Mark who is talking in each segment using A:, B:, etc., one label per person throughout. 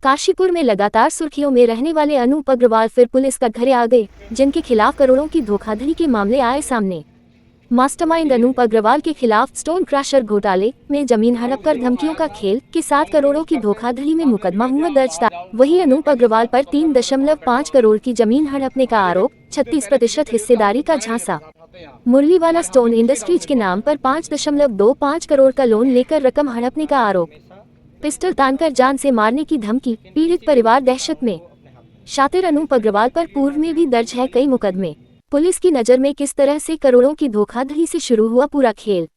A: काशीपुर में लगातार सुर्खियों में रहने वाले अनूप अग्रवाल फिर पुलिस का घरे आ गए, जिनके खिलाफ करोड़ों की धोखाधड़ी के मामले आए सामने। मास्टरमाइंड अनूप अग्रवाल के खिलाफ स्टोन क्रशर घोटाले में जमीन हड़प कर धमकियों का खेल के साथ करोड़ों की धोखाधड़ी में मुकदमा हुआ दर्ज था। वहीं अनूप अग्रवाल पर 3.5 करोड़ की जमीन हड़पने का आरोप, 36% हिस्सेदारी का झांसा, मुरलीवाला स्टोन इंडस्ट्रीज के नाम पर 5.25 करोड़ का लोन लेकर रकम हड़पने का आरोप, पिस्टल तानकर जान से मारने की धमकी, पीड़ित परिवार दहशत में। शातिर अनूप अग्रवाल पर पूर्व में भी दर्ज है कई मुकदमे। पुलिस की नज़र में किस तरह से करोड़ों की धोखाधड़ी से शुरू हुआ पूरा खेल,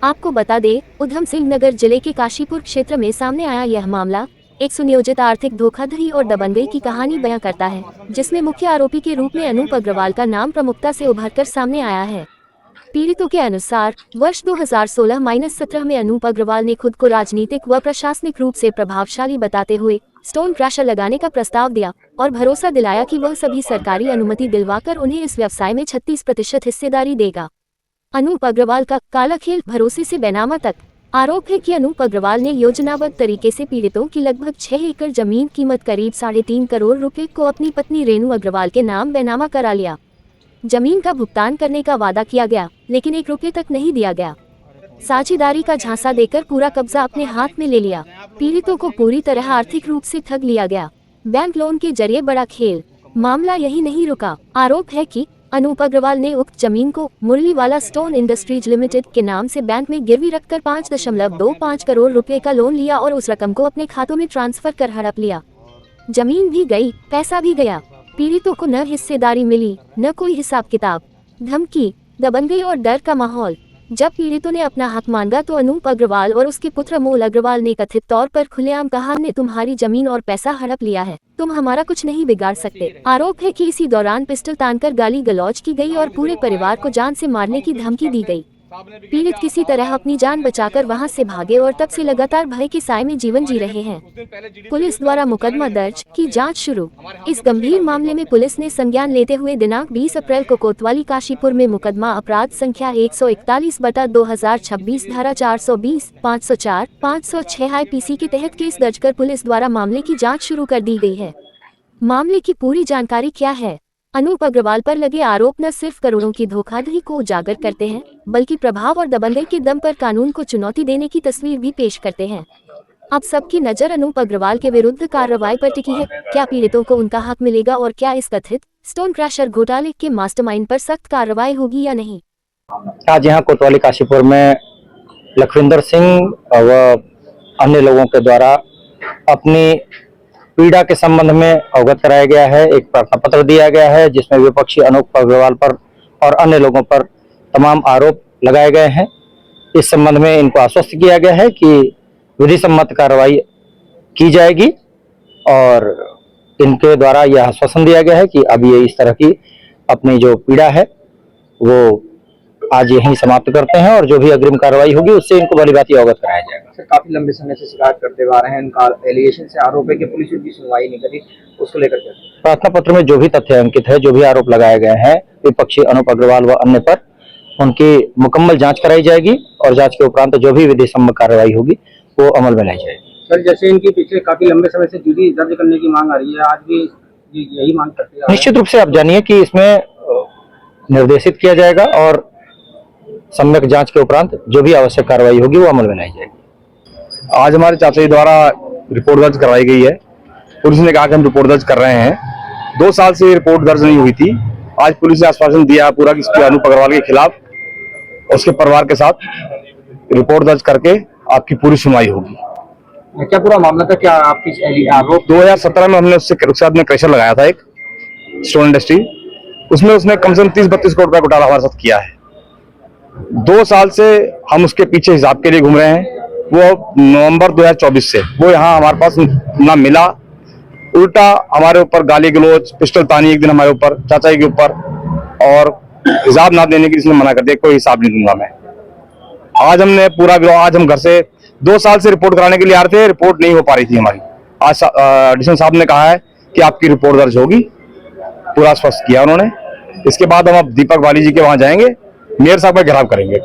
A: आपको बता दें, उधम सिंह नगर जिले के काशीपुर क्षेत्र में सामने आया यह मामला एक सुनियोजित आर्थिक धोखाधड़ी और दबंगई की कहानी बयां करता है, जिसमें मुख्य आरोपी के रूप में अनूप अग्रवाल का नाम प्रमुखता से उभरकर सामने आया है। पीड़ितों के अनुसार वर्ष 2016-17 में अनूप अग्रवाल ने खुद को राजनीतिक व प्रशासनिक रूप से प्रभावशाली बताते हुए स्टोन क्रशर लगाने का प्रस्ताव दिया और भरोसा दिलाया कि वह सभी सरकारी अनुमति दिलवाकर उन्हें इस व्यवसाय में 36% हिस्सेदारी देगा। अनूप अग्रवाल का काला खेल भरोसे से बैनामा तक। आरोप है कि अनूप अग्रवाल ने योजनाबद्ध तरीके से पीड़ितों की लगभग 6 एकड़ जमीन कीमत करीब 3.5 करोड़ रुपए को अपनी पत्नी रेणु अग्रवाल के नाम बैनामा करा लिया। जमीन का भुगतान करने का वादा किया गया, लेकिन 1 रुपये तक नहीं दिया गया। साझेदारी का झांसा देकर पूरा कब्जा अपने हाथ में ले लिया। पीड़ितों को पूरी तरह आर्थिक रूप से ठग लिया गया। बैंक लोन के जरिए बड़ा खेल। मामला यही नहीं रुका। आरोप है कि अनूप अग्रवाल ने उक्त जमीन को मुरलीवाला स्टोन इंडस्ट्रीज लिमिटेड के नाम से बैंक में गिरवी रखकर 5.25 करोड़ रुपए का लोन लिया और उस रकम को अपने खातों में ट्रांसफर कर हड़प लिया। जमीन भी गई, पैसा भी गया। पीड़ितों को न हिस्सेदारी मिली, न कोई हिसाब किताब। धमकी, दबंगई और डर का माहौल। जब पीड़ितों ने अपना हक मांगा तो अनूप अग्रवाल और उसके पुत्र अमोल अग्रवाल ने कथित तौर पर खुलेआम कहा, हमने तुम्हारी जमीन और पैसा हड़प लिया है, तुम हमारा कुछ नहीं बिगाड़ सकते। आरोप है कि इसी दौरान पिस्टल तानकर गाली गलौज की गई और पूरे परिवार को जान से मारने की धमकी दी गई। पीड़ित किसी तरह अपनी जान बचाकर वहां से भागे और तब से लगातार भय के साए में जीवन जी रहे हैं। पुलिस द्वारा मुकदमा दर्ज की जांच शुरू। इस गंभीर मामले में पुलिस ने संज्ञान लेते हुए दिनांक 20 अप्रैल को कोतवाली काशीपुर में मुकदमा अपराध संख्या 141/2026 धारा 420, 504, 506 IPC के तहत केस दर्ज कर पुलिस द्वारा मामले की जाँच शुरू कर दी गई है। मामले की पूरी जानकारी क्या है? अनूप अग्रवाल पर लगे आरोप न सिर्फ करोड़ों की धोखाधड़ी को उजागर करते हैं, बल्कि प्रभाव और दबंगई के दम पर कानून को चुनौती देने की तस्वीर भी पेश करते हैं। अब सबकी नजर अनूप अग्रवाल के विरुद्ध कार्रवाई पर टिकी है। क्या पीड़ितों को उनका हक मिलेगा और क्या इस कथित स्टोन क्रशर घोटाले के मास्टरमाइंड पर सख्त कार्रवाई होगी या नहीं?
B: आज यहाँ कोतवाली काशीपुर में लखविंदर सिंह व अन्य लोगों के द्वारा अपनी पीड़ा के संबंध में अवगत कराया गया है। एक प्रार्थना पत्र दिया गया है जिसमें विपक्षी अनूप अग्रवाल पर और अन्य लोगों पर तमाम आरोप लगाए गए हैं। इस संबंध में इनको आश्वस्त किया गया है कि विधि सम्मत कार्रवाई की जाएगी और इनके द्वारा यह आश्वासन दिया गया है कि अब ये इस तरह की अपनी जो पीड़ा है वो आज यहीं समाप्त करते हैं और जो भी अग्रिम कार्रवाई होगी उससे इनको भली भांति अवगत कराया जाएगा।
C: सर, काफी लंबे समय से शिकायत करते आ रहे हैं, उनका एलिगेशन से आरोप है कि पुलिस उनकी सुनवाई नहीं करी, उसको लेकर क्या?
B: प्रार्थना पत्र में जो भी तथ्य अंकित है, जो भी आरोप लगाए गए हैं विपक्षी अनूप अग्रवाल व अन्य पर, उनकी मुकम्मल जांच कराई जाएगी और जांच के उपरांत जो भी विधि सम्मत कार्रवाई होगी वो अमल में लाई जाएगी।
C: सर, जैसे इनकी पिछले काफी लंबे समय से जीडी दर्ज करने की मांग आ रही है, आज भी यही मांग करते हैं?
B: निश्चित रूप से आप जानिए कि इसमें निर्देशित किया जाएगा और सम्यक जांच के उपरांत जो भी आवश्यक कार्रवाई होगी वो अमल में लाई जाएगी।
D: आज हमारे चाचा जी द्वारा रिपोर्ट दर्ज करवाई गई है। पुलिस ने कहा कि हम रिपोर्ट दर्ज कर रहे हैं। 2 साल से रिपोर्ट दर्ज नहीं हुई थी। आज पुलिस ने आश्वासन दिया है पूरा कि अनूप अग्रवाल के खिलाफ उसके परिवार के साथ रिपोर्ट दर्ज करके आपकी पूरी सुनवाई होगी।
C: क्या पूरा मामला था? क्या आपकी आरोप?
D: 2017 में हमने उसके साथ में क्रशर लगाया था एक स्टोन इंडस्ट्री, उसमें उसने कम से कम 30-32 करोड़ रुपया घोटाला हमारे साथ किया है। 2 साल से हम उसके पीछे हिसाब के लिए घूम रहे हैं। वो नवंबर 2024 से वो यहाँ हमारे पास ना मिला, उल्टा हमारे ऊपर गाली गलौज, पिस्टल तानी एक दिन हमारे ऊपर, चाचा जी के ऊपर, और हिसाब ना देने की इसने मना कर दिया, कोई हिसाब नहीं दूंगा मैं। आज हमने पूरा आज हम घर से 2 साल से रिपोर्ट कराने के लिए आ रहे थे, रिपोर्ट नहीं हो पा रही थी हमारी। आज डीएसपी साहब ने कहा है कि आपकी रिपोर्ट दर्ज होगी, पूरा स्पष्ट किया उन्होंने। इसके बाद हम अब दीपक बाली जी के वहां जाएंगे, मेयर साहब का घेराव करेंगे।